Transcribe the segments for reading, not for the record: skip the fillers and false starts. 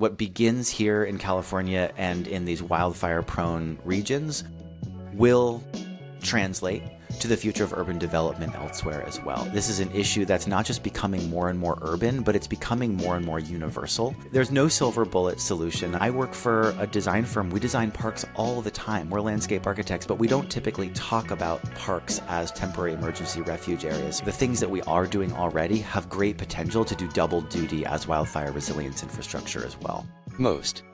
What begins here in California and in these wildfire-prone regions will translate to the future of urban development elsewhere as well. This is an issue that's not just becoming more and more urban, but it's becoming more and more universal. There's no silver bullet solution. I work for a design firm. We design parks all the time. We're landscape architects, but we don't typically talk about parks as temporary emergency refuge areas. The things that we are doing already have great potential to do double duty as wildfire resilience infrastructure as well. Most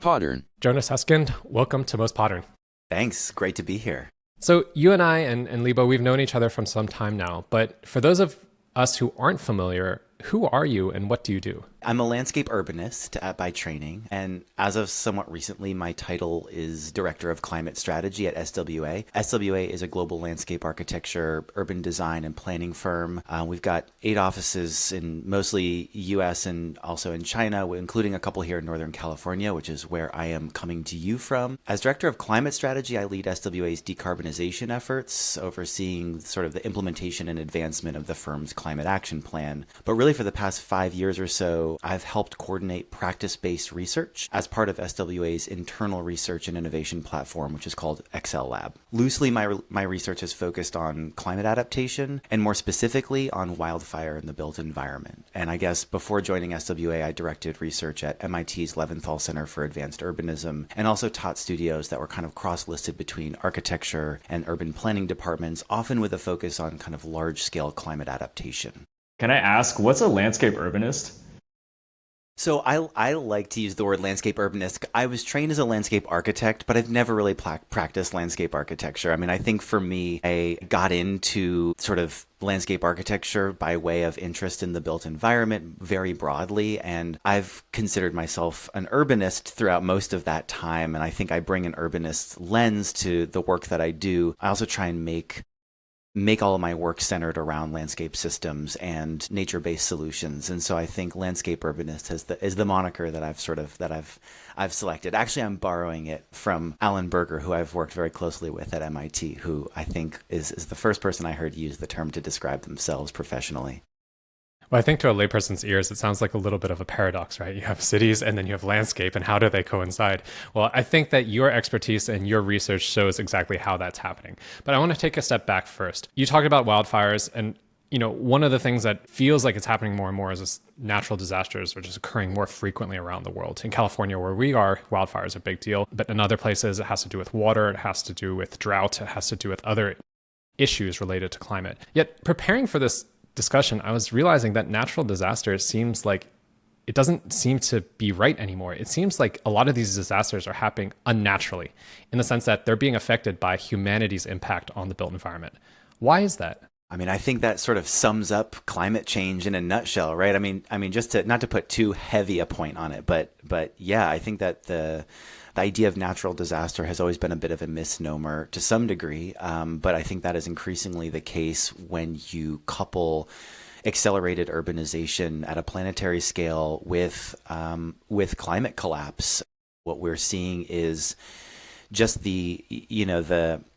Modern. Jonah Susskind, welcome to Most Modern. Thanks. Great to be here. So you and I and Libo, we've known each other from some time now, but for those of us who aren't familiar, who are you and what do you do? I'm a landscape urbanist by training, and as of somewhat recently, my title is Director of Climate Strategy at SWA. SWA is a global landscape architecture, urban design, and planning firm. We've got 8 offices in mostly U.S. and also in China, including a couple here in Northern California, which is where I am coming to you from. As Director of Climate Strategy, I lead SWA's decarbonization efforts, overseeing sort of the implementation and advancement of the firm's climate action plan. But really for the past 5 years or so, I've helped coordinate practice-based research as part of SWA's internal research and innovation platform, which is called Excel Lab. Loosely, my research is focused on climate adaptation and more specifically on wildfire in the built environment. And I guess before joining SWA, I directed research at MIT's Leventhal Center for Advanced Urbanism and also taught studios that were kind of cross-listed between architecture and urban planning departments, often with a focus on kind of large-scale climate adaptation. Can I ask, what's a landscape urbanist? So I like to use the word landscape urbanist. I was trained as a landscape architect, but I've never really practiced landscape architecture. I mean, I think for me, I got into sort of landscape architecture by way of interest in the built environment very broadly, and I've considered myself an urbanist throughout most of that time, and I think I bring an urbanist lens to the work that I do. I also try and make all of my work centered around landscape systems and nature-based solutions. And so I think landscape urbanist is the moniker that I've selected. Actually, I'm borrowing it from Alan Berger, who I've worked very closely with at MIT, who I think is the first person I heard use the term to describe themselves professionally. Well, I think to a layperson's ears, it sounds like a little bit of a paradox, right? You have cities and then you have landscape, and how do they coincide? Well, I think that your expertise and your research shows exactly how that's happening. But I want to take a step back first. You talked about wildfires, and one of the things that feels like it's happening more and more is this natural disasters, which is occurring more frequently around the world. In California, where we are, wildfires are a big deal. But in other places, it has to do with water, it has to do with drought, it has to do with other issues related to climate. Yet preparing for this discussion, I was realizing that natural disasters seems like it doesn't seem to be right anymore. It seems like a lot of these disasters are happening unnaturally in the sense that they're being affected by humanity's impact on the built environment. Why is that? I mean, I think that sort of sums up climate change in a nutshell, right? I mean, just to not to put too heavy a point on it, but yeah, I think that the idea of natural disaster has always been a bit of a misnomer to some degree, but I think that is increasingly the case when you couple accelerated urbanization at a planetary scale with climate collapse. What we're seeing is just the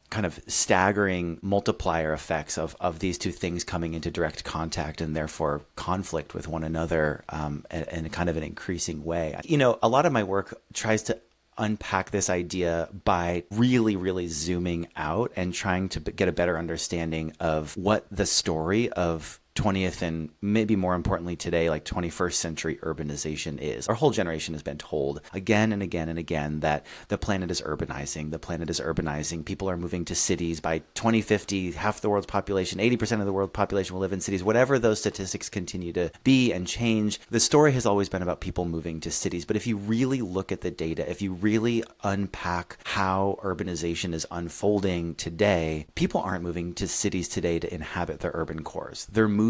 kind of staggering multiplier effects of these two things coming into direct contact and therefore conflict with one another in kind of an increasing way. A lot of my work tries to unpack this idea by really, really zooming out and trying to get a better understanding of what the story of 20th and maybe more importantly today, like 21st century urbanization is. Our whole generation has been told again and again and again that the planet is urbanizing. The planet is urbanizing. People are moving to cities. By 2050, half the world's population, 80% of the world's population will live in cities. Whatever those statistics continue to be and change, the story has always been about people moving to cities. But if you really look at the data, if you really unpack how urbanization is unfolding today, people aren't moving to cities today to inhabit their urban cores. They're moving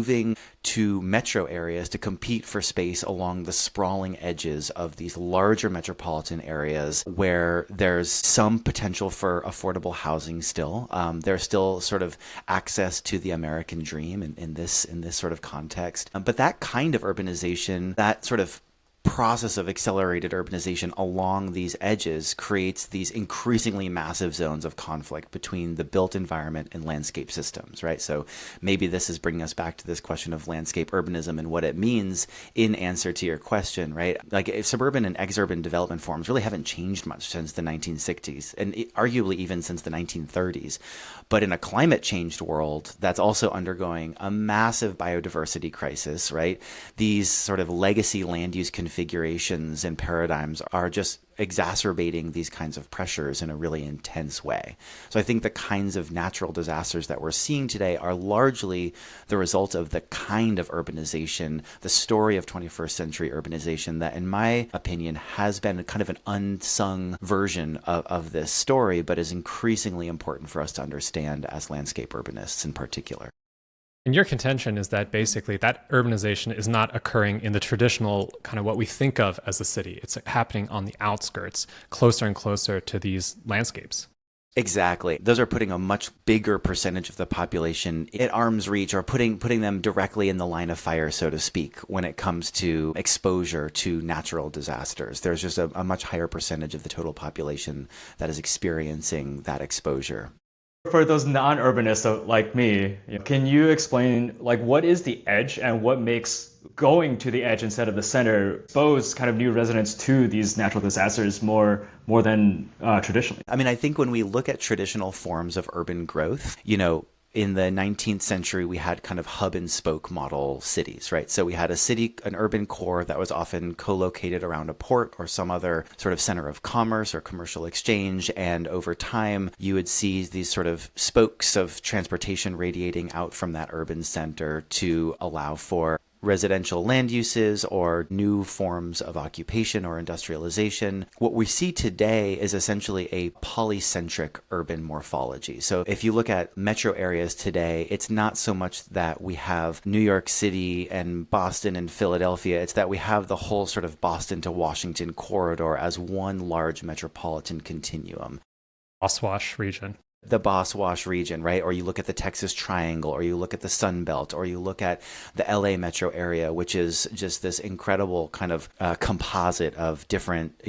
to metro areas to compete for space along the sprawling edges of these larger metropolitan areas where there's some potential for affordable housing still. There's still sort of access to the American dream in this sort of context. But that kind of urbanization, that sort of process of accelerated urbanization along these edges creates these increasingly massive zones of conflict between the built environment and landscape systems, right? So maybe this is bringing us back to this question of landscape urbanism and what it means in answer to your question, right? Like suburban and exurban development forms really haven't changed much since the 1960s and arguably even since the 1930s. But in a climate changed world that's also undergoing a massive biodiversity crisis, right? These sort of legacy land use configurations and paradigms are just exacerbating these kinds of pressures in a really intense way. So I think the kinds of natural disasters that we're seeing today are largely the result of the kind of urbanization, the story of 21st century urbanization that, in my opinion, has been kind of an unsung version of this story, but is increasingly important for us to understand as landscape urbanists in particular. And your contention is that basically that urbanization is not occurring in the traditional kind of what we think of as a city. It's happening on the outskirts, closer and closer to these landscapes. Exactly. Those are putting a much bigger percentage of the population at arm's reach, or putting them directly in the line of fire, so to speak, when it comes to exposure to natural disasters. There's just a much higher percentage of the total population that is experiencing that exposure. For those non-urbanists like me, can you explain like what is the edge and what makes going to the edge instead of the center expose kind of new residents to these natural disasters more than traditionally? I mean, I think when we look at traditional forms of urban growth, in the 19th century, we had kind of hub and spoke model cities, right? So we had an urban core that was often co-located around a port or some other sort of center of commerce or commercial exchange. And over time, you would see these sort of spokes of transportation radiating out from that urban center to allow for residential land uses or new forms of occupation or industrialization. What we see today is essentially a polycentric urban morphology. So if you look at metro areas today, it's not so much that we have New York City and Boston and Philadelphia, it's that we have the whole sort of Boston to Washington corridor as one large metropolitan continuum. Oswash region. The Boswash region, right? Or you look at the Texas Triangle, or you look at the Sun Belt, or you look at the LA metro area, which is just this incredible kind of composite of different,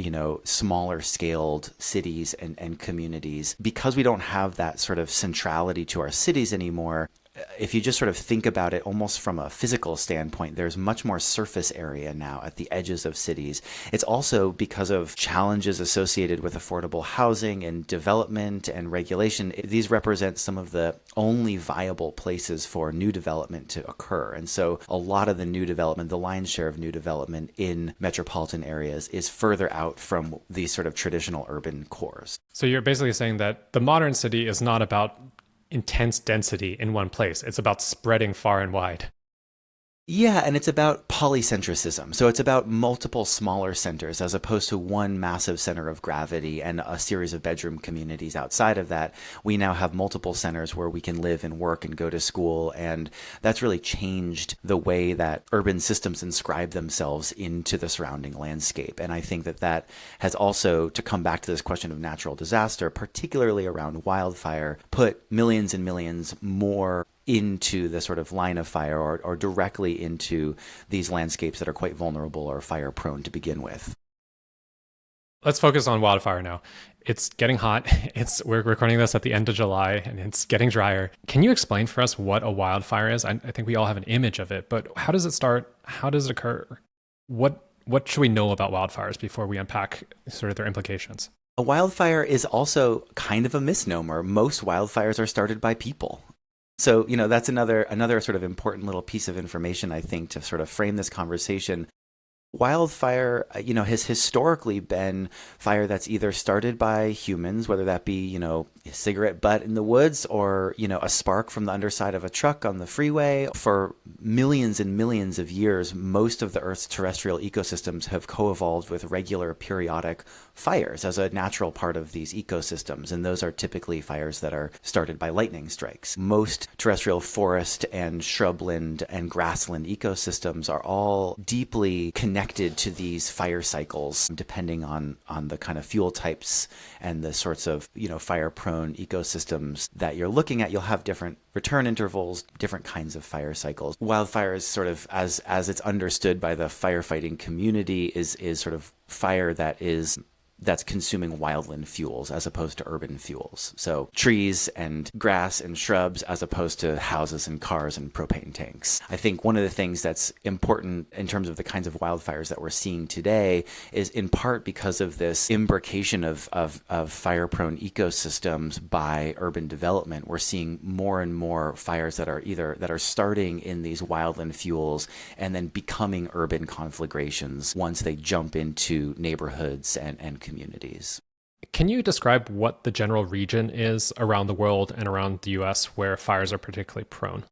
smaller scaled cities and communities. Because we don't have that sort of centrality to our cities anymore, if you just sort of think about it almost from a physical standpoint, there's much more surface area now at the edges of cities. It's also because of challenges associated with affordable housing and development and regulation. These represent some of the only viable places for new development to occur. And so a lot of the new development, the lion's share of new development in metropolitan areas is further out from these sort of traditional urban cores. So you're basically saying that the modern city is not about intense density in one place. It's about spreading far and wide. Yeah, and it's about polycentricism. So it's about multiple smaller centers as opposed to one massive center of gravity and a series of bedroom communities outside of that. We now have multiple centers where we can live and work and go to school, and that's really changed the way that urban systems inscribe themselves into the surrounding landscape. And I think that has also, to come back to this question of natural disaster, particularly around wildfire, put millions and millions more into the sort of line of fire or directly into these landscapes that are quite vulnerable or fire prone to begin with. Let's focus on wildfire now. It's getting hot. We're recording this at the end of July and it's getting drier. Can you explain for us what a wildfire is? I think we all have an image of it, but how does it start? How does it occur? What should we know about wildfires before we unpack sort of their implications? A wildfire is also kind of a misnomer. Most wildfires are started by people. So, that's another sort of important little piece of information, I think, to sort of frame this conversation. Wildfire, has historically been fire that's either started by humans, whether that be, a cigarette butt in the woods or, a spark from the underside of a truck on the freeway. For millions and millions of years, most of the Earth's terrestrial ecosystems have co-evolved with regular periodic fires as a natural part of these ecosystems. And those are typically fires that are started by lightning strikes. Most terrestrial forest and shrubland and grassland ecosystems are all deeply connected to these fire cycles, depending on the kind of fuel types and the sorts of, fire-prone fire-prone ecosystems that you're looking at, you'll have different return intervals, different kinds of fire cycles. Wildfire is sort of, as it's understood by the firefighting community, is sort of fire that's consuming wildland fuels as opposed to urban fuels. So trees and grass and shrubs as opposed to houses and cars and propane tanks. I think one of the things that's important in terms of the kinds of wildfires that we're seeing today is in part because of this imbrication of fire-prone ecosystems by urban development. We're seeing more and more fires that are starting in these wildland fuels and then becoming urban conflagrations once they jump into neighborhoods and communities. Can you describe what the general region is around the world and around the US where fires are particularly prone?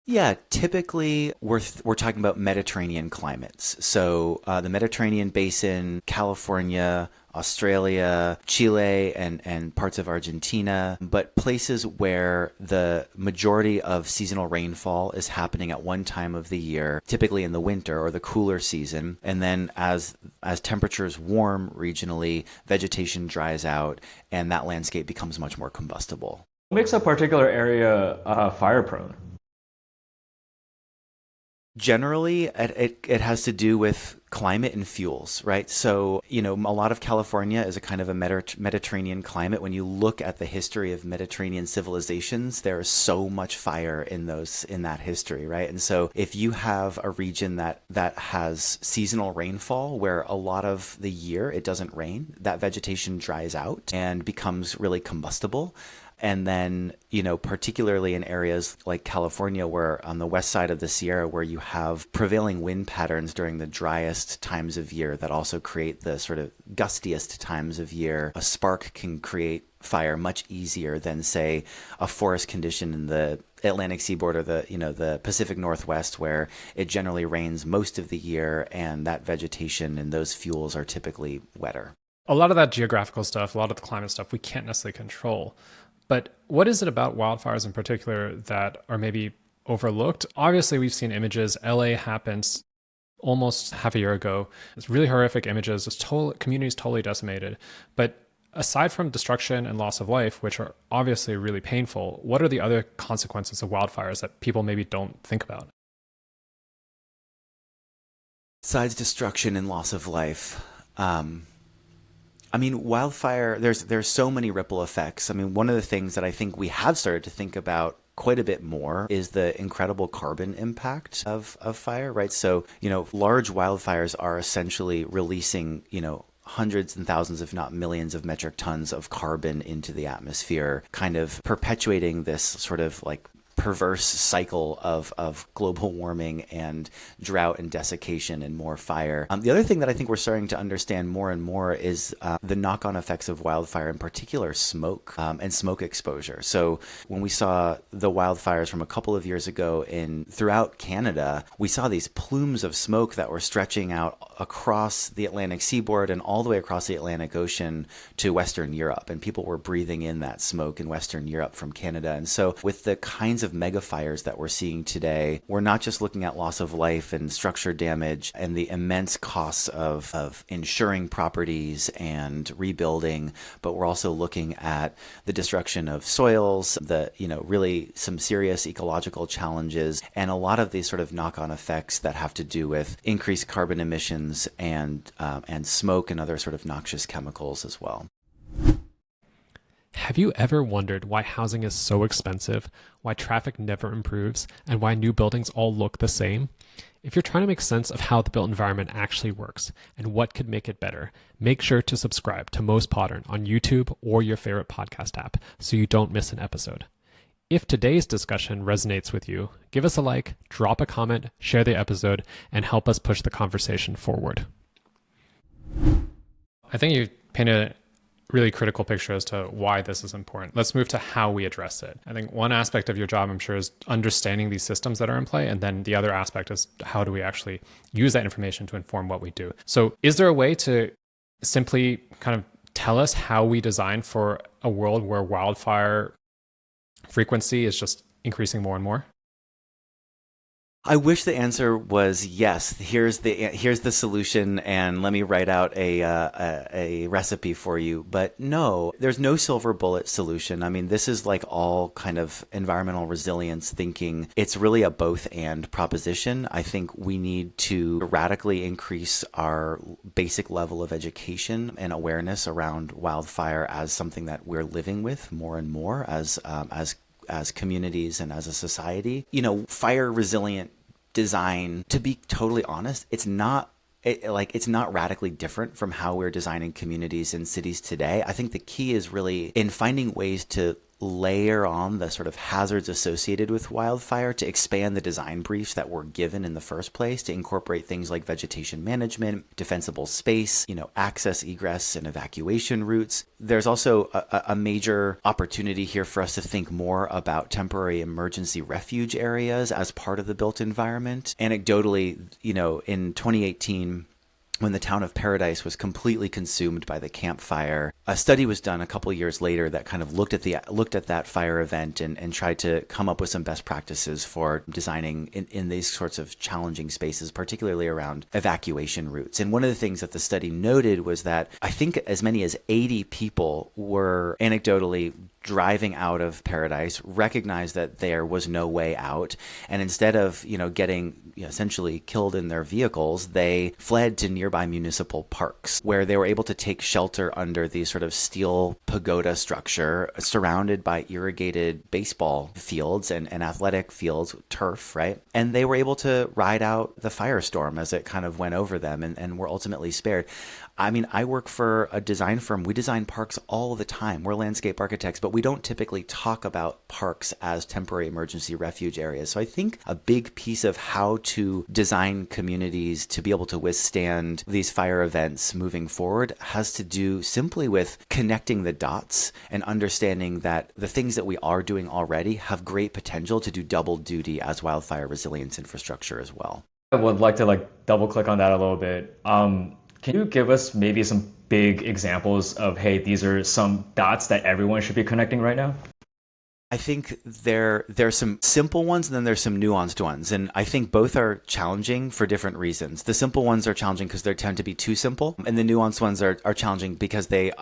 Yeah, typically we're talking about Mediterranean climates. So the Mediterranean basin, California, Australia, Chile, and parts of Argentina, but places where the majority of seasonal rainfall is happening at one time of the year, typically in the winter or the cooler season. And then as temperatures warm regionally, vegetation dries out and that landscape becomes much more combustible. What makes a particular area fire prone? Generally, it has to do with climate and fuels, right? So, a lot of California is a kind of a Mediterranean climate. When you look at the history of Mediterranean civilizations, there is so much fire in that history, right? And so if you have a region that has seasonal rainfall where a lot of the year it doesn't rain, that vegetation dries out and becomes really combustible. And then, particularly in areas like California, where on the west side of the Sierra, where you have prevailing wind patterns during the driest times of year that also create the sort of gustiest times of year, a spark can create fire much easier than, say, a forest condition in the Atlantic seaboard or the Pacific Northwest, where it generally rains most of the year and that vegetation and those fuels are typically wetter. A lot of that geographical stuff, a lot of the climate stuff, we can't necessarily control. But what is it about wildfires in particular that are maybe overlooked? Obviously, we've seen images. LA happened almost half a year ago. It's really horrific images. Communities totally decimated. But aside from destruction and loss of life, which are obviously really painful, what are the other consequences of wildfires that people maybe don't think about? Besides destruction and loss of life, wildfire, there's so many ripple effects. One of the things that I think we have started to think about quite a bit more is the incredible carbon impact of fire, right? So, large wildfires are essentially releasing, hundreds and thousands, if not millions of metric tons of carbon into the atmosphere, kind of perpetuating this sort of like perverse cycle of global warming and drought and desiccation and more fire. The other thing that I think we're starting to understand more and more is the knock-on effects of wildfire, in particular smoke and smoke exposure. So when we saw the wildfires from a couple of years ago throughout Canada, we saw these plumes of smoke that were stretching out across the Atlantic seaboard and all the way across the Atlantic Ocean to Western Europe. And people were breathing in that smoke in Western Europe from Canada. And so with the kinds of mega fires that we're seeing today, we're not just looking at loss of life and structure damage and the immense costs of insuring properties and rebuilding, but we're also looking at the destruction of soils, really some serious ecological challenges, and a lot of these sort of knock-on effects that have to do with increased carbon emissions and smoke and other sort of noxious chemicals as well. Have you ever wondered why housing is so expensive, why traffic never improves, and why new buildings all look the same? If you're trying to make sense of how the built environment actually works and what could make it better, make sure to subscribe to Most Modern on YouTube or your favorite podcast app so you don't miss an episode. If today's discussion resonates with you, give us a like, drop a comment, share the episode, and help us push the conversation forward. I think you painted really critical picture as to why this is important. Let's move to how we address it. I think one aspect of your job, I'm sure, is understanding these systems that are in play. And then the other aspect is how do we actually use that information to inform what we do? So is there a way to simply kind of tell us how we design for a world where wildfire frequency is just increasing more and more? I wish the answer was yes. Here's the solution, and let me write out a recipe for you. But no, there's no silver bullet solution. I mean, this is like all kind of environmental resilience thinking. It's really a both and proposition. I think we need to radically increase our basic level of education and awareness around wildfire as something that we're living with more and more as communities and as a society. Fire resilient design, to be totally honest, it's not radically different from how we're designing communities in cities today. I think the key is really in finding ways to layer on the sort of hazards associated with wildfire, to expand the design briefs that were given in the first place, to incorporate things like vegetation management, defensible space, access, egress, and evacuation routes. There's also a major opportunity here for us to think more about temporary emergency refuge areas as part of the built environment. Anecdotally, in 2018, when the town of Paradise was completely consumed by the Camp Fire, a study was done a couple years later that kind of looked at that fire event and tried to come up with some best practices for designing in these sorts of challenging spaces, particularly around evacuation routes. And one of the things that the study noted was that I think as many as 80 people were anecdotally driving out of Paradise, recognized that there was no way out, and instead of getting essentially killed in their vehicles, they fled to nearby municipal parks where they were able to take shelter under the sort of steel pagoda structure surrounded by irrigated baseball fields and athletic fields, turf, right? And they were able to ride out the firestorm as it kind of went over them and were ultimately spared. I mean, I work for a design firm. We design parks all the time. We're landscape architects, but we don't typically talk about parks as temporary emergency refuge areas. So I think a big piece of how to design communities to be able to withstand these fire events moving forward has to do simply with connecting the dots and understanding that the things that we are doing already have great potential to do double duty as wildfire resilience infrastructure as well. I would like to double click on that a little bit. Can you give us maybe some big examples of, hey, these are some dots that everyone should be connecting right now? I think there's some simple ones and then there's some nuanced ones. And I think both are challenging for different reasons. The simple ones are challenging because they tend to be too simple. And the nuanced ones are challenging because they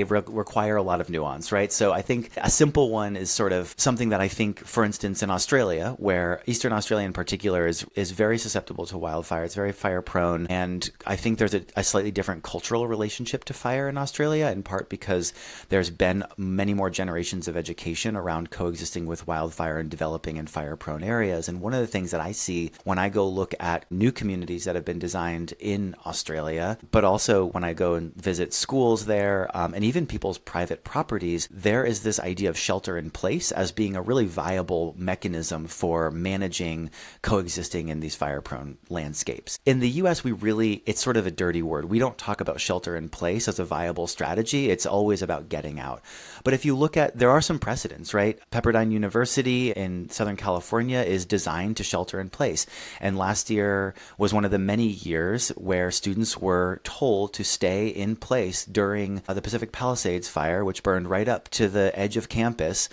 require a lot of nuance, right? So I think a simple one is sort of something that I think, for instance, in Australia, where Eastern Australia in particular is very susceptible to wildfire. It's very fire prone. And I think there's a slightly different cultural relationship to fire in Australia, in part because there's been many more generations of education around coexisting with wildfire and developing in fire-prone areas. And one of the things that I see when I go look at new communities that have been designed in Australia, but also when I go and visit schools there, and even people's private properties, there is this idea of shelter in place as being a really viable mechanism for managing coexisting in these fire-prone landscapes. In the US, it's sort of a dirty word. We don't talk about shelter in place as a viable strategy. It's always about getting out. But if you look at, there are some precedents, right? Pepperdine University in Southern California is designed to shelter in place. And last year was one of the many years where students were told to stay in place during the Pacific Palisades fire, which burned right up to the edge of campus.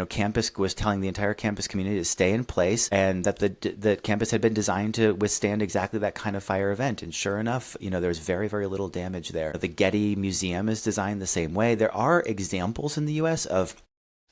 Campus was telling the entire campus community to stay in place, and that the campus had been designed to withstand exactly that kind of fire event. And sure enough, there's very, very little damage there. The Getty Museum is designed the same way. There are examples in the US of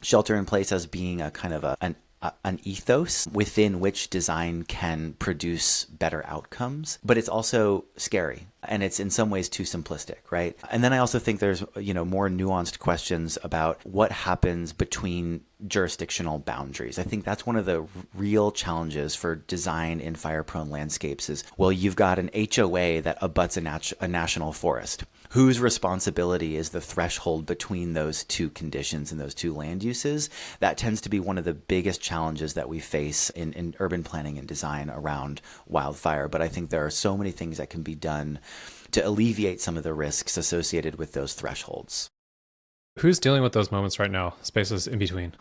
shelter in place as being a kind of an ethos within which design can produce better outcomes, but it's also scary and it's in some ways too simplistic, right? And then I also think there's more nuanced questions about what happens between jurisdictional boundaries. I think that's one of the real challenges for design in fire-prone landscapes is, well, you've got an HOA that abuts a national forest. Whose responsibility is the threshold between those two conditions and those two land uses? That tends to be one of the biggest challenges that we face in urban planning and design around wildfire. But I think there are so many things that can be done to alleviate some of the risks associated with those thresholds. Who's dealing with those moments right now? Spaces in between.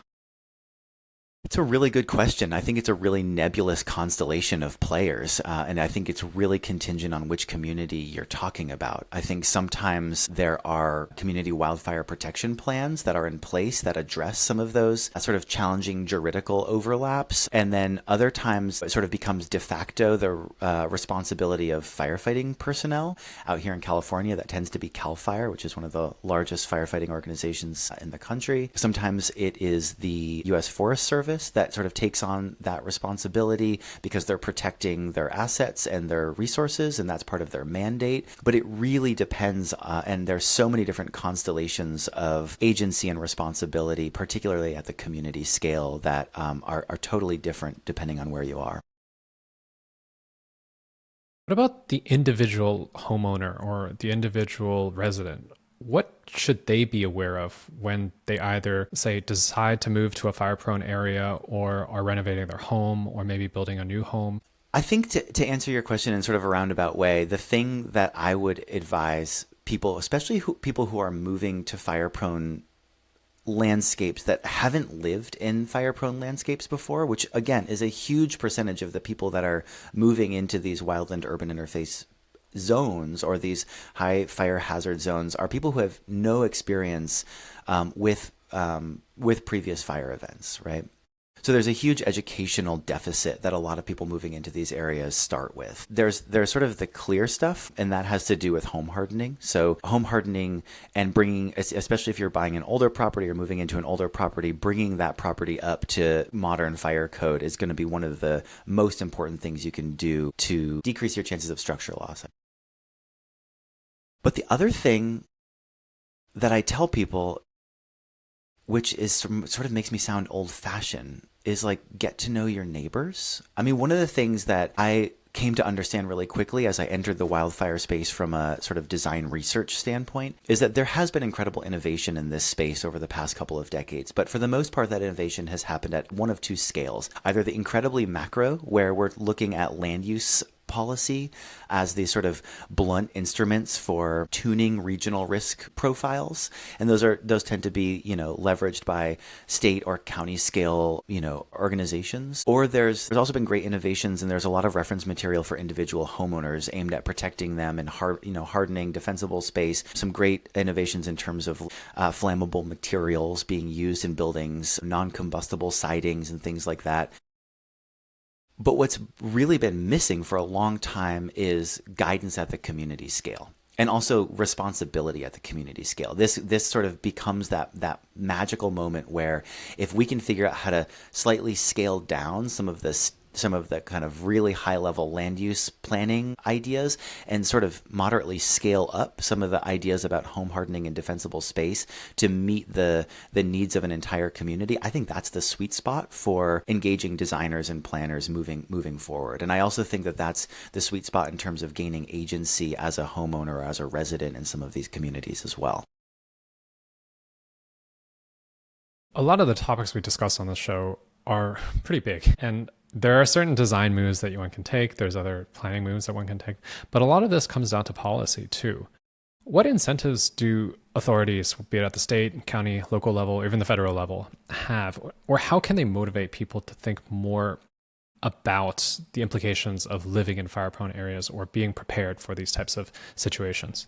It's a really good question. I think it's a really nebulous constellation of players, and I think it's really contingent on which community you're talking about. I think sometimes there are community wildfire protection plans that are in place that address some of those sort of challenging juridical overlaps, and then other times it sort of becomes de facto the responsibility of firefighting personnel. Out here in California, that tends to be CAL FIRE, which is one of the largest firefighting organizations in the country. Sometimes it is the U.S. Forest Service that sort of takes on that responsibility because they're protecting their assets and their resources, and that's part of their mandate. But it really depends, and there's so many different constellations of agency and responsibility, particularly at the community scale, that are totally different depending on where you are. What about the individual homeowner or the individual resident? What should they be aware of when they either, say, decide to move to a fire-prone area or are renovating their home or maybe building a new home? I think to answer your question in sort of a roundabout way, the thing that I would advise people, especially people who are moving to fire-prone landscapes that haven't lived in fire-prone landscapes before, which again is a huge percentage of the people that are moving into these wildland-urban interface zones or these high fire hazard zones, are people who have no experience with previous fire events, right? So there's a huge educational deficit that a lot of people moving into these areas start with. There's sort of the clear stuff, and that has to do with home hardening. So home hardening and bringing, especially if you're buying an older property or moving into an older property, bringing that property up to modern fire code is going to be one of the most important things you can do to decrease your chances of structure loss. But the other thing that I tell people, which is sort of makes me sound old-fashioned, is like get to know your neighbors. I mean, one of the things that I came to understand really quickly as I entered the wildfire space from a sort of design research standpoint is that there has been incredible innovation in this space over the past couple of decades. But for the most part, that innovation has happened at one of two scales. Either the incredibly macro, where we're looking at land use policy as these sort of blunt instruments for tuning regional risk profiles, and those tend to be leveraged by state or county scale organizations. Or there's also been great innovations, and there's a lot of reference material for individual homeowners aimed at protecting them and hardening defensible space. Some great innovations in terms of flammable materials being used in buildings, non-combustible sidings and things like that. But what's really been missing for a long time is guidance at the community scale, and also responsibility at the community scale. This sort of becomes that magical moment where if we can figure out how to slightly scale down some of the kind of really high level land use planning ideas and sort of moderately scale up some of the ideas about home hardening and defensible space to meet the needs of an entire community, I think that's the sweet spot for engaging designers and planners moving forward. And I also think that that's the sweet spot in terms of gaining agency as a homeowner or as a resident in some of these communities as well. A lot of the topics we discuss on the show are pretty big, and there are certain design moves that one can take. There's other planning moves that one can take. But a lot of this comes down to policy, too. What incentives do authorities, be it at the state, county, local level, or even the federal level, have? Or how can they motivate people to think more about the implications of living in fire-prone areas or being prepared for these types of situations?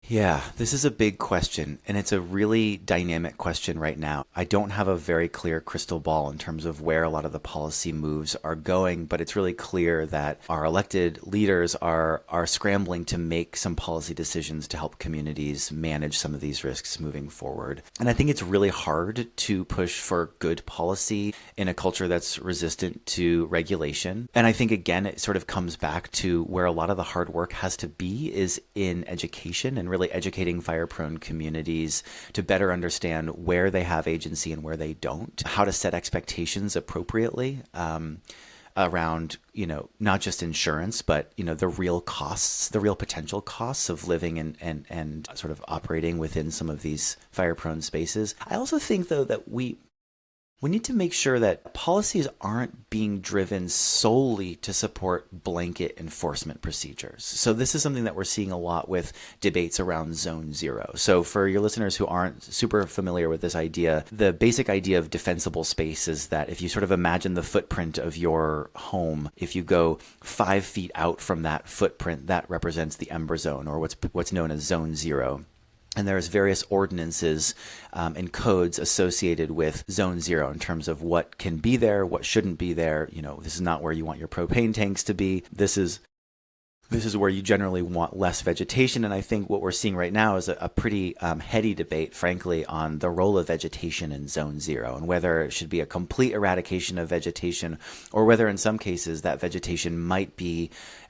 Yeah, this is a big question, and it's a really dynamic question right now. I don't have a very clear crystal ball in terms of where a lot of the policy moves are going, but it's really clear that our elected leaders are scrambling to make some policy decisions to help communities manage some of these risks moving forward. And I think it's really hard to push for good policy in a culture that's resistant to regulation. And I think, again, it sort of comes back to where a lot of the hard work has to be is in education and really educating fire-prone communities to better understand where they have agency and where they don't, how to set expectations appropriately around, not just insurance, but, the real costs, the real potential costs of living and sort of operating within some of these fire-prone spaces. I also think, though, that we We need to make sure that policies aren't being driven solely to support blanket enforcement procedures. So this is something that we're seeing a lot with debates around zone zero. So for your listeners who aren't super familiar with this idea, the basic idea of defensible space is that if you sort of imagine the footprint of your home, if you go 5 feet out from that footprint, that represents the ember zone, or what's known as zone zero. And there's various ordinances and codes associated with zone zero in terms of what can be there, what shouldn't be there. You know, this is not where you want your propane tanks to be. This is where you generally want less vegetation. And I think what we're seeing right now is a pretty heady debate, frankly, on the role of vegetation in zone zero and whether it should be a complete eradication of vegetation, or whether in some cases that vegetation might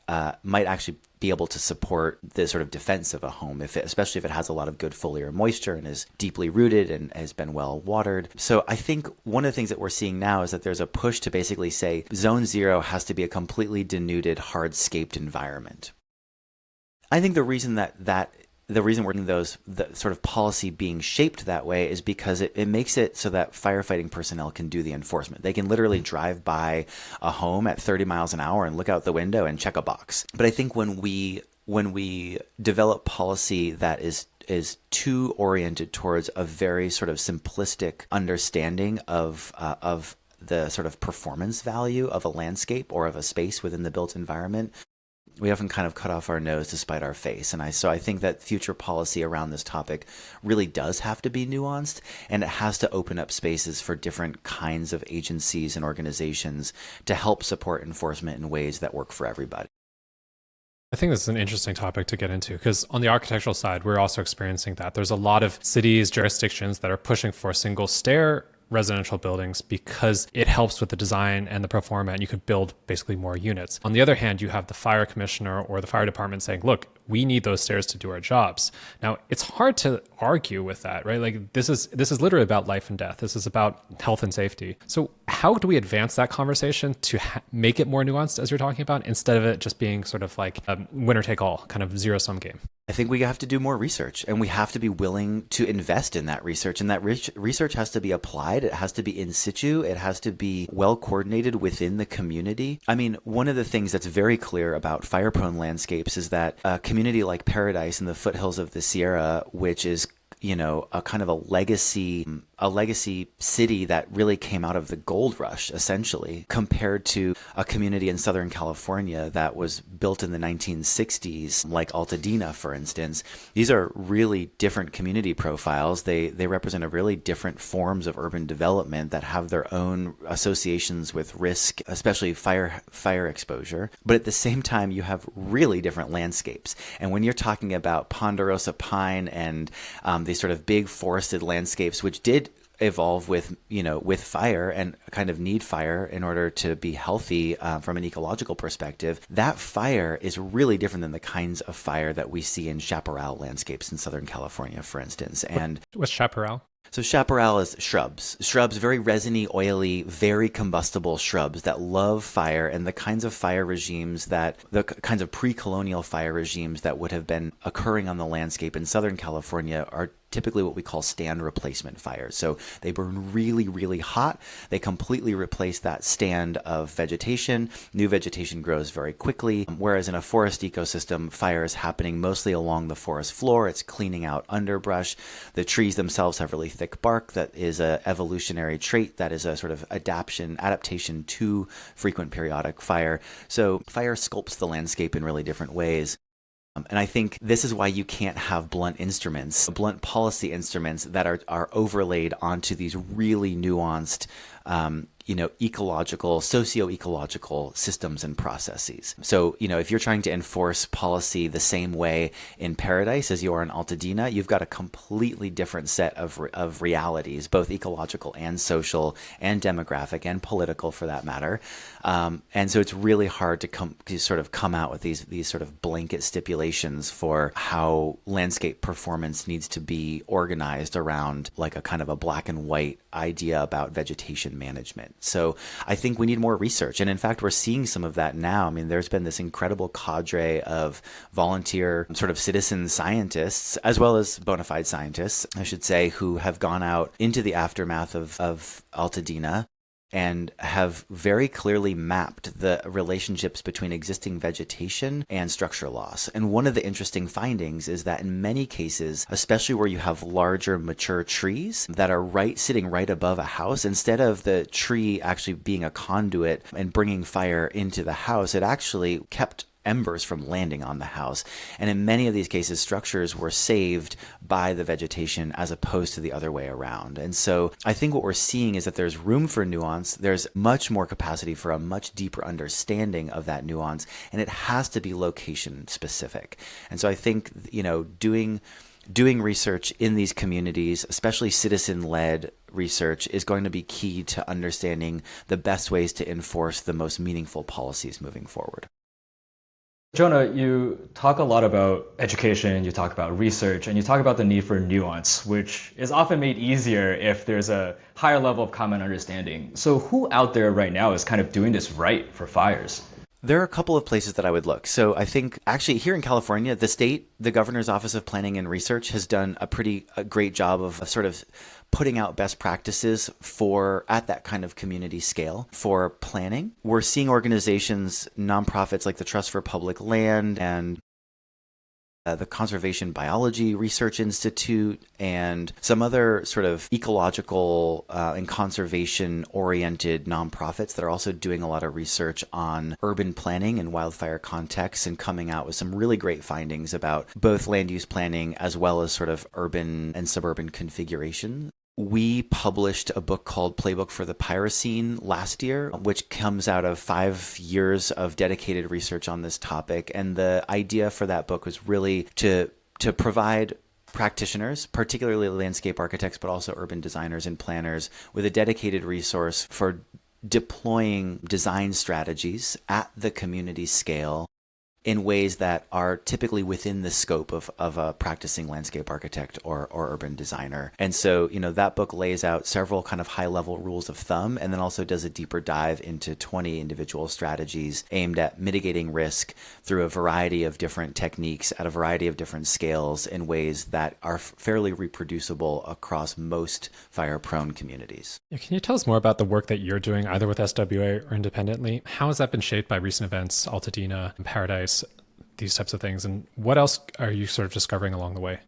actually be able to support the sort of defense of a home, especially if it has a lot of good foliar moisture and is deeply rooted and has been well watered. So I think one of the things that we're seeing now is that there's a push to basically say zone zero has to be a completely denuded, hardscaped environment. I think the reason we're in the sort of policy being shaped that way is because it makes it so that firefighting personnel can do the enforcement. They can literally drive by a home at 30 miles an hour and look out the window and check a box. But I think when we develop policy that is too oriented towards a very sort of simplistic understanding of the sort of performance value of a landscape or of a space within the built environment, we often kind of cut off our nose to spite our face. And so I think that future policy around this topic really does have to be nuanced, and it has to open up spaces for different kinds of agencies and organizations to help support enforcement in ways that work for everybody. I think this is an interesting topic to get into because on the architectural side, we're also experiencing that. There's a lot of cities, jurisdictions that are pushing for single stair residential buildings because it helps with the design and the pro forma, and you could build basically more units. On the other hand, you have the fire commissioner or the fire department saying, look, we need those stairs to do our jobs. Now, it's hard to argue with that, right? Like this is literally about life and death. This is about health and safety. So how do we advance that conversation to make it more nuanced, as you're talking about, instead of it just being sort of like a winner take all kind of zero sum game? I think we have to do more research, and we have to be willing to invest in that research. And that research has to be applied. It has to be in situ. It has to be well coordinated within the community. I mean, one of the things that's very clear about fire-prone landscapes is that a community like Paradise in the foothills of the Sierra, which is, you know, a kind of a legacy city that really came out of the gold rush, essentially, compared to a community in Southern California that was built in the 1960s, like Altadena, for instance. These are really different community profiles. They represent a really different forms of urban development that have their own associations with risk, especially fire exposure. But at the same time, you have really different landscapes. And when you're talking about ponderosa pine and these sort of big forested landscapes, which did evolve with fire and kind of need fire in order to be healthy from an ecological perspective, that fire is really different than the kinds of fire that we see in chaparral landscapes in Southern California, for instance. And what's chaparral? So chaparral is shrubs, very resiny, oily, very combustible shrubs that love fire, and the kinds of pre-colonial fire regimes that would have been occurring on the landscape in Southern California are typically what we call stand replacement fires. So they burn really, really hot. They completely replace that stand of vegetation. New vegetation grows very quickly. Whereas in a forest ecosystem, fire is happening mostly along the forest floor. It's cleaning out underbrush. The trees themselves have really thick bark. That is an evolutionary trait. That is a sort of adaptation to frequent periodic fire. So fire sculpts the landscape in really different ways. And I think this is why you can't have blunt policy instruments that are overlaid onto these really nuanced, socio-ecological systems and processes. So, if you're trying to enforce policy the same way in Paradise as you are in Altadena, you've got a completely different set of realities, both ecological and social and demographic and political for that matter. And so it's really hard to come out with these sort of blanket stipulations for how landscape performance needs to be organized around like a kind of a black and white idea about vegetation management. So I think we need more research. And in fact, we're seeing some of that now. I mean, there's been this incredible cadre of volunteer sort of citizen scientists, as well as bona fide scientists, I should say, who have gone out into the aftermath of Altadena and have very clearly mapped the relationships between existing vegetation and structure loss. And one of the interesting findings is that in many cases, especially where you have larger mature trees that are sitting right above a house, instead of the tree actually being a conduit and bringing fire into the house, it actually kept embers from landing on the house. And in many of these cases, structures were saved by the vegetation as opposed to the other way around. And so I think what we're seeing is that there's room for nuance. There's much more capacity for a much deeper understanding of that nuance, and it has to be location specific. And so I think, doing research in these communities, especially citizen-led research, is going to be key to understanding the best ways to enforce the most meaningful policies moving forward. Jonah, you talk a lot about education, you talk about research, and you talk about the need for nuance, which is often made easier if there's a higher level of common understanding. So who out there right now is kind of doing this right for fires? There are a couple of places that I would look. So I think actually here in California, the Governor's Office of Planning and Research has done a great job of sort of putting out best practices at that kind of community scale for planning. We're seeing organizations, nonprofits like the Trust for Public Land and the Conservation Biology Research Institute, and some other sort of ecological and conservation-oriented nonprofits that are also doing a lot of research on urban planning and wildfire contexts, and coming out with some really great findings about both land use planning as well as sort of urban and suburban configuration. We published a book called Playbook for the Pyrocene last year, which comes out of 5 years of dedicated research on this topic. And the idea for that book was really to provide practitioners, particularly landscape architects, but also urban designers and planners, with a dedicated resource for deploying design strategies at the community scale in ways that are typically within the scope of a practicing landscape architect or urban designer. And so, that book lays out several kind of high-level rules of thumb, and then also does a deeper dive into 20 individual strategies aimed at mitigating risk through a variety of different techniques at a variety of different scales in ways that are fairly reproducible across most fire-prone communities. Yeah, can you tell us more about the work that you're doing, either with SWA or independently? How has that been shaped by recent events, Altadena and Paradise, these types of things, and what else are you sort of discovering along the way?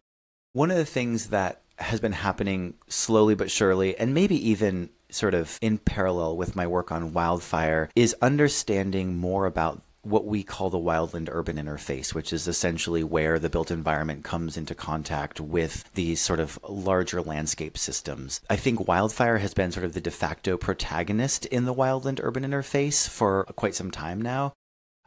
One of the things that has been happening slowly but surely, and maybe even sort of in parallel with my work on wildfire, is understanding more about what we call the Wildland-Urban interface, which is essentially where the built environment comes into contact with these sort of larger landscape systems. I think wildfire has been sort of the de facto protagonist in the Wildland-Urban interface for quite some time now.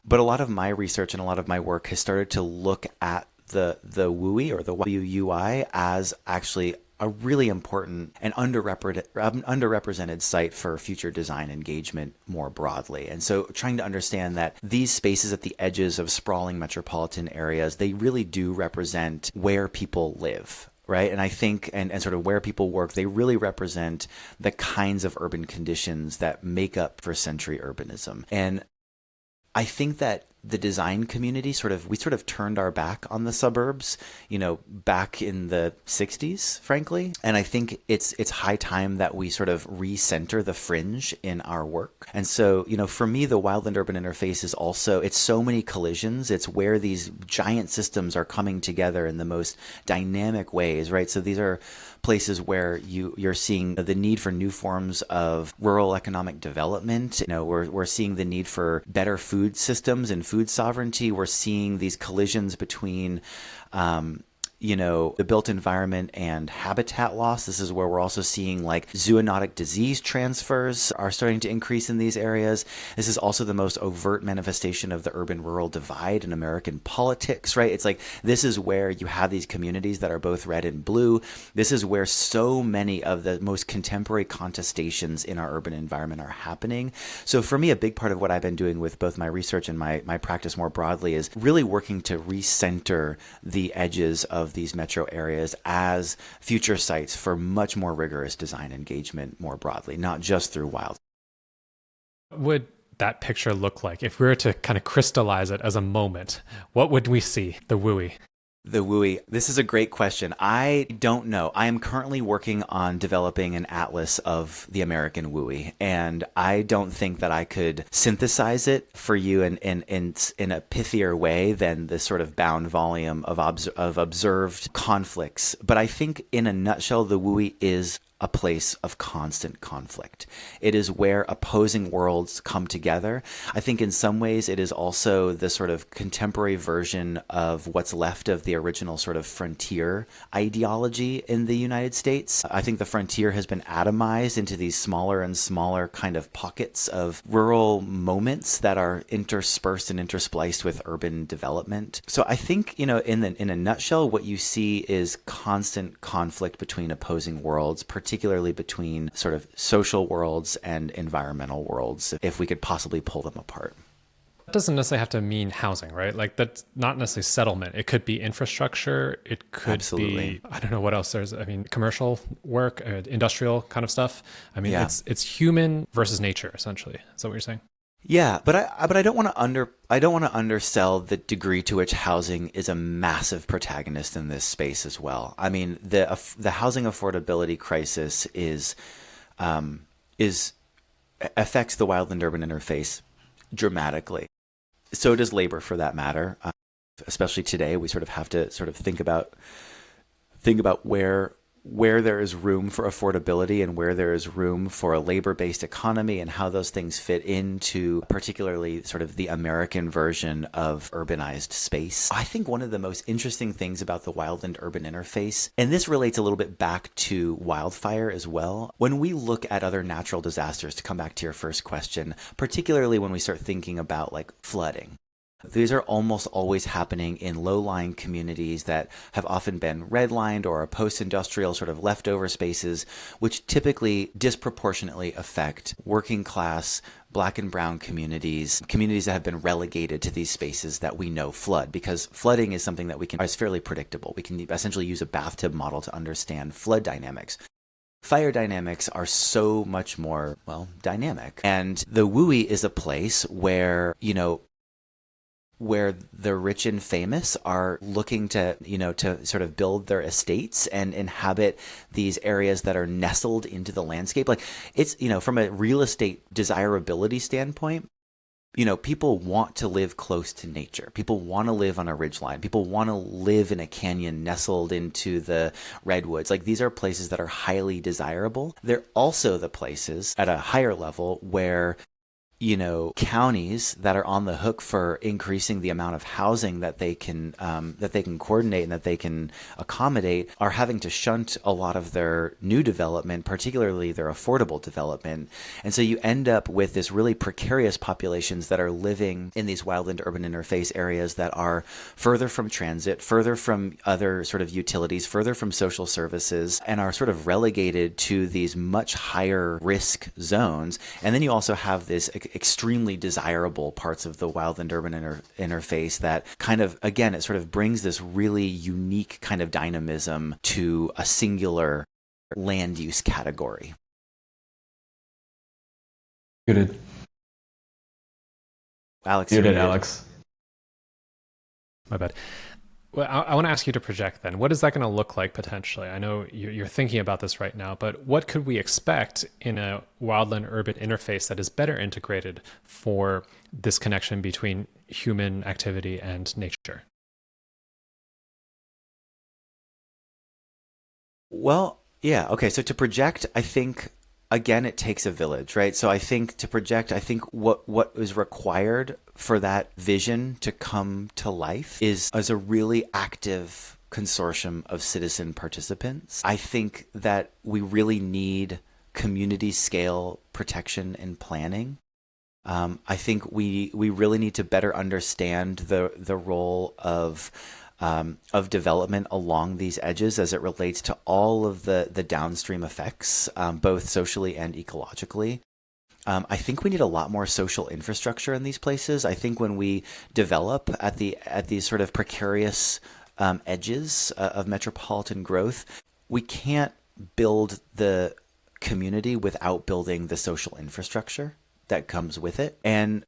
But a lot of my research and a lot of my work has started to look at the WUI or the WUI as actually a really important and underrepresented site for future design engagement more broadly. And so trying to understand that these spaces at the edges of sprawling metropolitan areas, they really do represent where people live. Right. And I think and sort of where people work, they really represent the kinds of urban conditions that make up first century urbanism. And I think that the design community we turned our back on the suburbs, back in the 60s, frankly. And I think it's high time that we sort of recenter the fringe in our work. And so, for me, the Wildland-Urban interface is also, it's so many collisions. It's where these giant systems are coming together in the most dynamic ways, right? So these are places where you're seeing the need for new forms of rural economic development. We're seeing the need for better food systems and food sovereignty. We're seeing these collisions between the built environment and habitat loss. This is where we're also seeing like zoonotic disease transfers are starting to increase in these areas. This is also the most overt manifestation of the urban-rural divide in American politics, right? It's like this is where you have these communities that are both red and blue. This is where so many of the most contemporary contestations in our urban environment are happening. So for me, a big part of what I've been doing with both my research and my practice more broadly is really working to recenter the edges of these metro areas as future sites for much more rigorous design engagement more broadly, not just through wild. Would that picture look like? If we were to kind of crystallize it as a moment, what would we see? The WUI. The WUI. This is a great question. I don't know. I am currently working on developing an atlas of the American WUI, and I don't think that I could synthesize it for you in a pithier way than the sort of bound volume of observed conflicts. But I think in a nutshell, the WUI is a place of constant conflict. It is where opposing worlds come together. I think in some ways it is also the sort of contemporary version of what's left of the original sort of frontier ideology in the United States. I think the frontier has been atomized into these smaller and smaller kind of pockets of rural moments that are interspersed and interspliced with urban development. So I think, in a nutshell, what you see is constant conflict between opposing worlds, particularly between sort of social worlds and environmental worlds, if we could possibly pull them apart. That doesn't necessarily have to mean housing, right? Like that's not necessarily settlement. It could be infrastructure. It could Absolutely. be, I don't know what else there's. Commercial work, industrial kind of stuff. Yeah. It's human versus nature, essentially. Is that what you're saying? Yeah, but I don't want to undersell the degree to which housing is a massive protagonist in this space as well. I mean, the housing affordability crisis is affects the wildland-urban interface dramatically. So does labor, for that matter. Especially today, we sort of have to sort of think about where there is room for affordability and where there is room for a labor-based economy and how those things fit into particularly sort of the American version of urbanized space. I think one of the most interesting things about the wildland-urban interface, and this relates a little bit back to wildfire as well, when we look at other natural disasters, to come back to your first question, particularly when we start thinking about like flooding. These are almost always happening in low-lying communities that have often been redlined or are post-industrial sort of leftover spaces, which typically disproportionately affect working class, Black and brown communities that have been relegated to these spaces that we know flood, because flooding is something that is fairly predictable. We can essentially use a bathtub model to understand flood dynamics. Fire dynamics are so much more, dynamic. And the WUI is a place where the rich and famous are looking to sort of build their estates and inhabit these areas that are nestled into the landscape. Like it's, from a real estate desirability standpoint, people want to live close to nature. People want to live on a ridgeline. People want to live in a canyon nestled into the redwoods. Like these are places that are highly desirable. They're also the places at a higher level where counties that are on the hook for increasing the amount of housing that they can coordinate and that they can accommodate are having to shunt a lot of their new development, particularly their affordable development. And so you end up with this really precarious populations that are living in these wildland-urban interface areas that are further from transit, further from other sort of utilities, further from social services, and are sort of relegated to these much higher risk zones. And then you also have this extremely desirable parts of the wildland-urban interface that kind of, again, it sort of brings this really unique kind of dynamism to a singular land use category. Muted. Alex, Muted, you're muted. Alex. My bad. Well, I want to ask you to project then. What is that going to look like potentially? I know you're thinking about this right now, but what could we expect in a wildland-urban interface that is better integrated for this connection between human activity and nature? Well, yeah. Okay. So to project, I think, again, it takes a village, right? So I think to project, I think what is required for that vision to come to life is a really active consortium of citizen participants. I think that we really need community scale protection and planning. I think we really need to better understand the role of development along these edges as it relates to all of the downstream effects, both socially and ecologically. I think we need a lot more social infrastructure in these places. I think when we develop at these sort of precarious edges of metropolitan growth, we can't build the community without building the social infrastructure. that comes with it. And,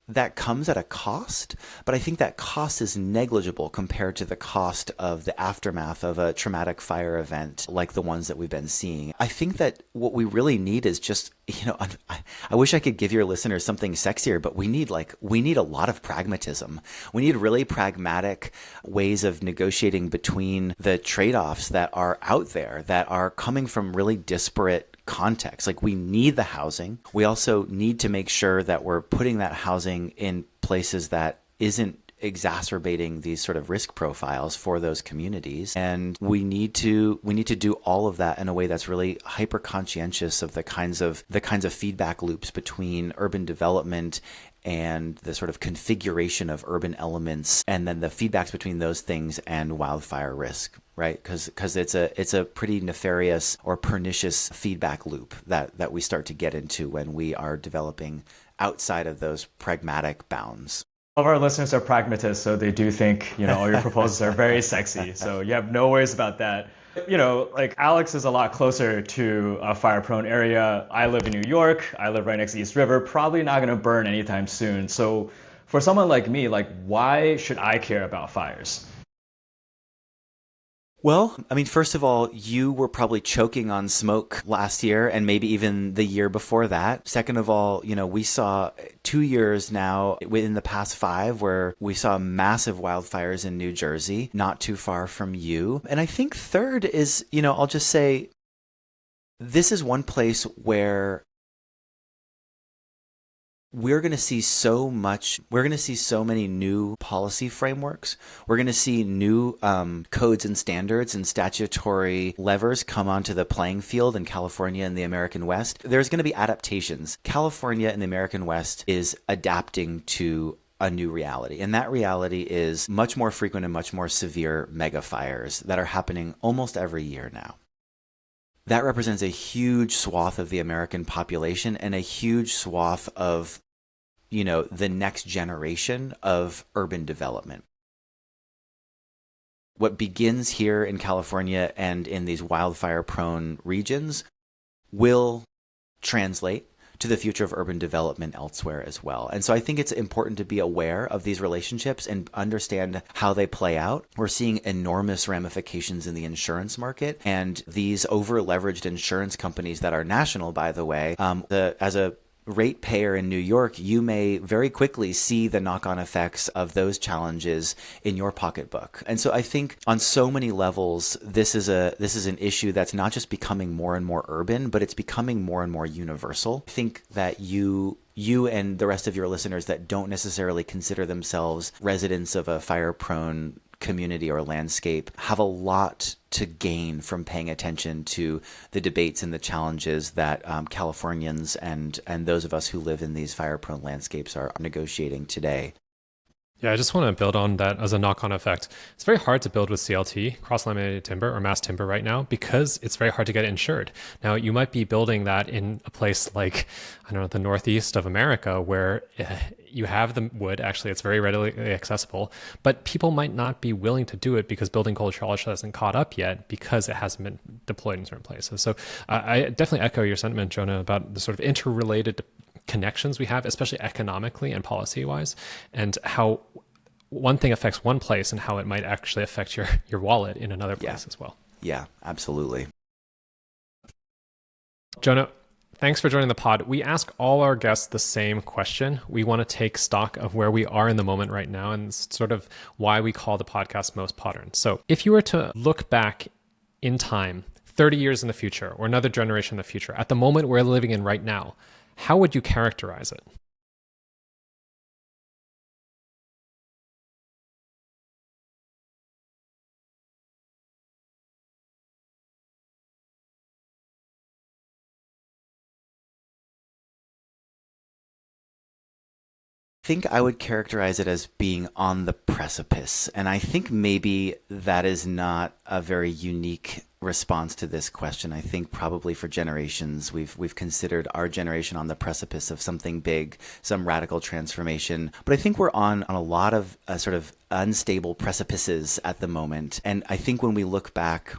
that comes at a cost, but I think that cost is negligible compared to the cost of the aftermath of a traumatic fire event like the ones that we've been seeing. I think that what we really need is just, I wish I could give your listeners something sexier, but we need a lot of pragmatism. We need really pragmatic ways of negotiating between the trade-offs that are out there that are coming from really disparate context. Like, we need the housing. We also need to make sure that we're putting that housing in places that isn't exacerbating these sort of risk profiles for those communities. And we need to do all of that in a way that's really hyper conscientious of the kinds of feedback loops between urban development and the sort of configuration of urban elements, and then the feedbacks between those things and wildfire risk, right? Because it's a pretty nefarious or pernicious feedback loop that we start to get into when we are developing outside of those pragmatic bounds. All of our listeners are pragmatists, so they do think, all your proposals are very sexy. So you have no worries about that. Like Alex is a lot closer to a fire-prone area. I live in New York. I live right next to the East River. Probably not going to burn anytime soon. So for someone like me, why should I care about fires? Well, I mean, first of all, you were probably choking on smoke last year and maybe even the year before that. Second of all, we saw 2 years now within the past 5 where we saw massive wildfires in New Jersey, not too far from you. And I think third is, I'll just say this is one place where we're going to see so many new policy frameworks. We're going to see new codes and standards and statutory levers come onto the playing field in California and the American West. There's going to be adaptations. California and the American West is adapting to a new reality. And that reality is much more frequent and much more severe mega fires that are happening almost every year now. That represents a huge swath of the American population and a huge swath of, the next generation of urban development. What begins here in California and in these wildfire-prone regions will translate to the future of urban development elsewhere as well. And so I think it's important to be aware of these relationships and understand how they play out. We're seeing enormous ramifications in the insurance market, and these over-leveraged insurance companies that are national, by the way, as a ratepayer in New York, you may very quickly see the knock-on effects of those challenges in your pocketbook. And so I think on so many levels, this is an issue that's not just becoming more and more urban, but it's becoming more and more universal. I think that you and the rest of your listeners that don't necessarily consider themselves residents of a fire-prone community or landscape have a lot to gain from paying attention to the debates and the challenges that Californians and those of us who live in these fire-prone landscapes are negotiating today. Yeah, I just want to build on that as a knock-on effect. It's very hard to build with CLT, cross-laminated timber or mass timber right now, because it's very hard to get it insured. Now, you might be building that in a place like, the northeast of America, where you have the wood. Actually, it's very readily accessible, but people might not be willing to do it because building culture hasn't caught up yet because it hasn't been deployed in certain places. So I definitely echo your sentiment, Jonah, about the sort of interrelated connections we have, especially economically and policy-wise, and how one thing affects one place and how it might actually affect your wallet in another place as well. Yeah, absolutely. Jonah, thanks for joining the pod. We ask all our guests the same question. We want to take stock of where we are in the moment right now and sort of why we call the podcast Most Modern. So if you were to look back in time, 30 years in the future or another generation in the future, at the moment we're living in right now, how would you characterize it? I think I would characterize it as being on the precipice. And I think maybe that is not a very unique response to this question. I think probably for generations, we've considered our generation on the precipice of something big, some radical transformation. But I think we're on a lot of sort of unstable precipices at the moment. And I think when we look back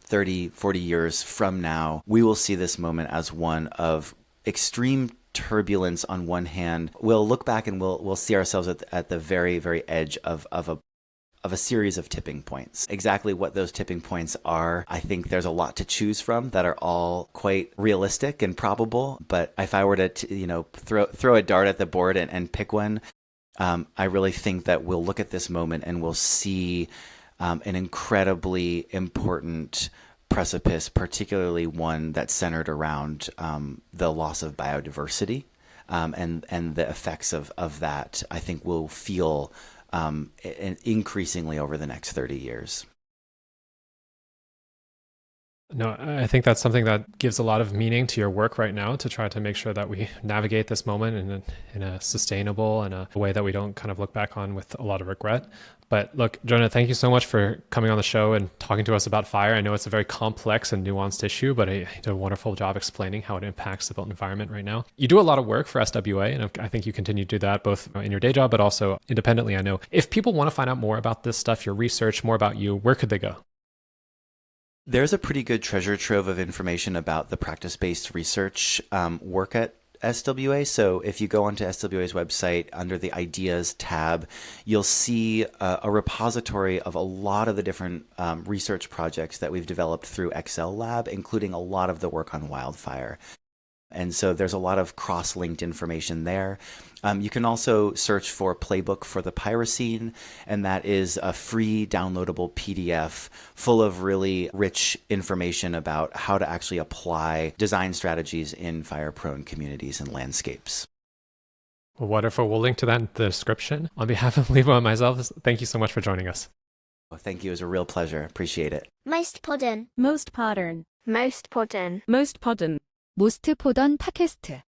30, 40 years from now, we will see this moment as one of extreme turbulence on one hand, we'll look back and we'll see ourselves at the very, very edge of a series of tipping points. Exactly what those tipping points are, I think there's a lot to choose from that are all quite realistic and probable. But if I were to throw a dart at the board and pick one, I really think that we'll look at this moment and we'll see an incredibly important precipice, particularly one that's centered around the loss of biodiversity, and the effects of that, I think we'll feel increasingly over the next 30 years. No, I think that's something that gives a lot of meaning to your work right now, to try to make sure that we navigate this moment in a sustainable and a way that we don't kind of look back on with a lot of regret. But look, Jonah, thank you so much for coming on the show and talking to us about fire. I know it's a very complex and nuanced issue, but you did a wonderful job explaining how it impacts the built environment right now. You do a lot of work for SWA, and I think you continue to do that both in your day job, but also independently, I know. If people want to find out more about this stuff, your research, more about you, where could they go? There's a pretty good treasure trove of information about the practice-based research work at SWA. So if you go onto SWA's website under the Ideas tab, you'll see a repository of a lot of the different research projects that we've developed through Excel Lab, including a lot of the work on wildfire. And so there's a lot of cross-linked information there. You can also search for Playbook for the Pyrocene, and that is a free downloadable PDF full of really rich information about how to actually apply design strategies in fire-prone communities and landscapes. Well, wonderful. We'll link to that in the description. On behalf of Lebo and myself, thank you so much for joining us. Well, thank you. It was a real pleasure. Appreciate it. Most modern. Most modern. Most modern. Most modern. 모스트 포던 팟캐스트